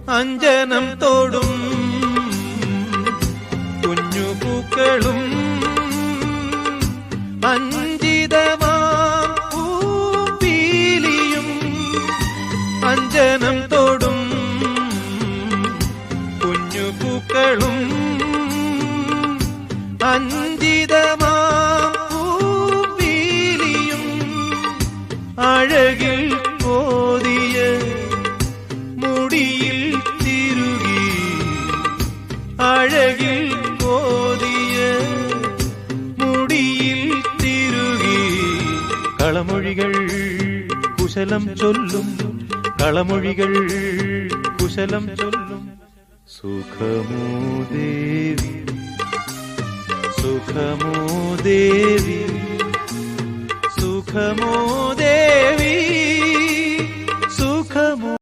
അഞ്ജനം തോടും കുഞ്ഞുപൂക്കളും അഞ്ജിതമാം പൂപ്പീലിയും അഞ്ജനം തോടും കുഞ്ഞുപൂക്കളും അഞ്ജിതമാം പൂപ്പീലിയും അഴകിൽ കോതിയ മുടിയിൽ തിരുകി അഴകിൽ കോതിയ മുടിയിൽ തിരുകി കളമൊഴികൾ കുശലം ചൊല്ലും കളമൊഴികൾ കുശലം ചൊല്ലും സുഖമോ ദേവി സുഖമോ ദേവി സുഖമോ ദേവി